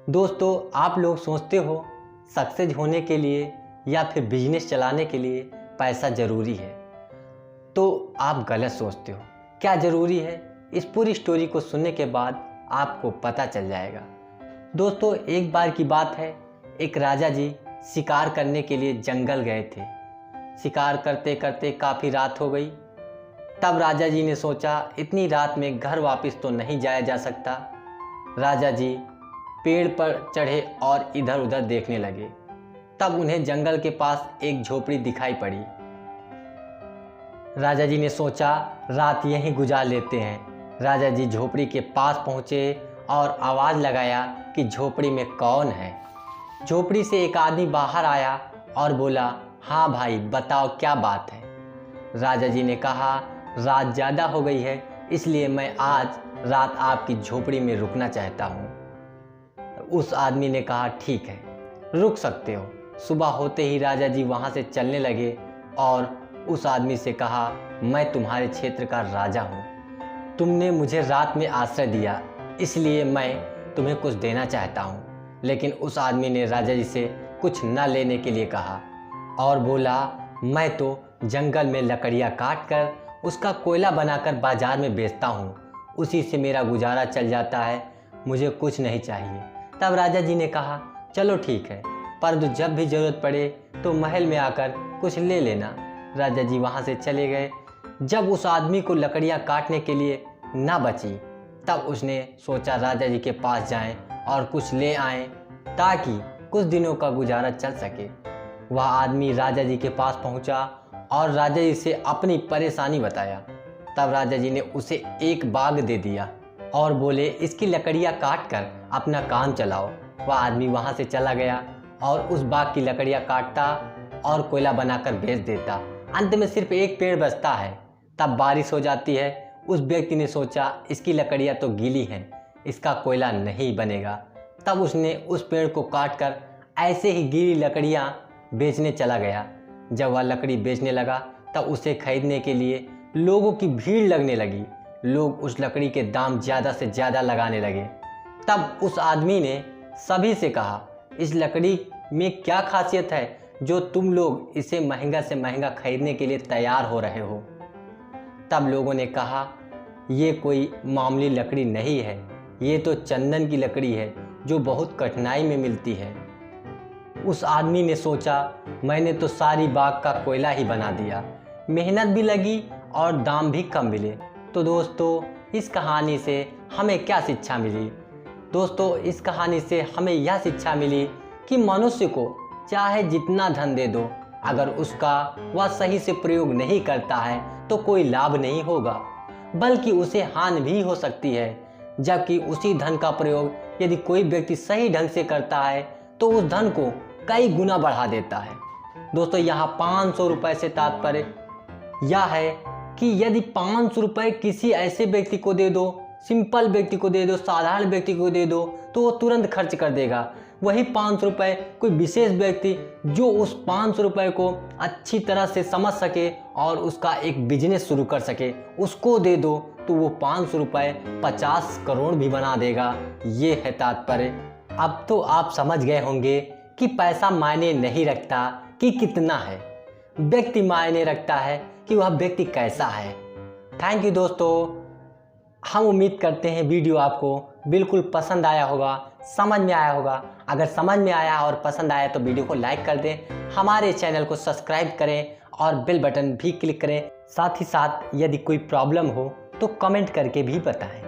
दोस्तों, आप लोग सोचते हो सक्सेस होने के लिए या फिर बिजनेस चलाने के लिए पैसा ज़रूरी है, तो आप गलत सोचते हो। क्या ज़रूरी है, इस पूरी स्टोरी को सुनने के बाद आपको पता चल जाएगा। दोस्तों, एक बार की बात है, एक राजा जी शिकार करने के लिए जंगल गए थे। शिकार करते करते काफ़ी रात हो गई। तब राजा जी ने सोचा, इतनी रात में घर वापस तो नहीं जाया जा सकता। राजा जी पेड़ पर चढ़े और इधर उधर देखने लगे। तब उन्हें जंगल के पास एक झोपड़ी दिखाई पड़ी। राजा जी ने सोचा, रात यहीं गुजार लेते हैं। राजा जी झोपड़ी के पास पहुँचे और आवाज़ लगाया कि झोपड़ी में कौन है। झोपड़ी से एक आदमी बाहर आया और बोला, हाँ भाई, बताओ क्या बात है। राजा जी ने कहा, रात ज़्यादा हो गई है, इसलिए मैं आज रात आपकी झोपड़ी में रुकना चाहता हूँ। उस आदमी ने कहा, ठीक है, रुक सकते हो। सुबह होते ही राजा जी वहाँ से चलने लगे और उस आदमी से कहा, मैं तुम्हारे क्षेत्र का राजा हूँ, तुमने मुझे रात में आश्रय दिया, इसलिए मैं तुम्हें कुछ देना चाहता हूँ। लेकिन उस आदमी ने राजा जी से कुछ न लेने के लिए कहा और बोला, मैं तो जंगल में लकड़ियाँ काट कर उसका कोयला बनाकर बाजार में बेचता हूँ, उसी से मेरा गुजारा चल जाता है, मुझे कुछ नहीं चाहिए। तब राजा जी ने कहा, चलो ठीक है, परंतु जब भी ज़रूरत पड़े तो महल में आकर कुछ ले लेना। राजा जी वहाँ से चले गए। जब उस आदमी को लकड़ियाँ काटने के लिए ना बची, तब उसने सोचा राजा जी के पास जाएं और कुछ ले आएं ताकि कुछ दिनों का गुजारा चल सके। वह आदमी राजा जी के पास पहुँचा और राजा जी से अपनी परेशानी बताया। तब राजा जी ने उसे एक बाग दे दिया और बोले, इसकी लकड़ियाँ काट कर अपना काम चलाओ। वह आदमी वहाँ से चला गया और उस बाग की लकड़ियाँ काटता और कोयला बनाकर बेच देता। अंत में सिर्फ एक पेड़ बचता है। तब बारिश हो जाती है। उस व्यक्ति ने सोचा, इसकी लकड़ियाँ तो गीली हैं, इसका कोयला नहीं बनेगा। तब उसने उस पेड़ को काट कर ऐसे ही गीली लकड़ियाँ बेचने चला गया। जब वह लकड़ी बेचने लगा, तब उसे खरीदने के लिए लोगों की भीड़ लगने लगी। लोग उस लकड़ी के दाम ज़्यादा से ज़्यादा लगाने लगे। तब उस आदमी ने सभी से कहा, इस लकड़ी में क्या खासियत है जो तुम लोग इसे महंगा से महंगा खरीदने के लिए तैयार हो रहे हो। तब लोगों ने कहा, ये कोई मामूली लकड़ी नहीं है, ये तो चंदन की लकड़ी है जो बहुत कठिनाई में मिलती है। उस आदमी ने सोचा, मैंने तो सारी बाग का कोयला ही बना दिया, मेहनत भी लगी और दाम भी कम मिले। तो दोस्तों, इस कहानी से हमें क्या शिक्षा मिली? दोस्तों, इस कहानी से हमें यह शिक्षा मिली कि मनुष्य को चाहे जितना धन दे दो, अगर उसका वह सही से प्रयोग नहीं करता है तो कोई लाभ नहीं होगा, बल्कि उसे हानि भी हो सकती है। जबकि उसी धन का प्रयोग यदि कोई व्यक्ति सही ढंग से करता है तो उस धन को कई गुना बढ़ा देता है। दोस्तों, यहाँ 500 रुपये से तात्पर्य यह है कि यदि 500 रुपये किसी ऐसे व्यक्ति को दे दो, सिंपल व्यक्ति को दे दो, साधारण व्यक्ति को दे दो, तो वो तुरंत खर्च कर देगा। वही 500 रुपये कोई विशेष व्यक्ति जो उस 500 रुपये को अच्छी तरह से समझ सके और उसका एक बिजनेस शुरू कर सके, उसको दे दो तो वो 500 रुपये 50 करोड़ भी बना देगा। ये है तात्पर्य। अब तो आप समझ गए होंगे कि पैसा मायने नहीं रखता कि कितना है, व्यक्ति मायने रखता है कि वह व्यक्ति कैसा है। थैंक यू दोस्तों। हम उम्मीद करते हैं वीडियो आपको बिल्कुल पसंद आया होगा, समझ में आया होगा। अगर समझ में आया और पसंद आया तो वीडियो को लाइक कर दें, हमारे चैनल को सब्सक्राइब करें और बेल बटन भी क्लिक करें। साथ ही साथ यदि कोई प्रॉब्लम हो तो कमेंट करके भी बताएं।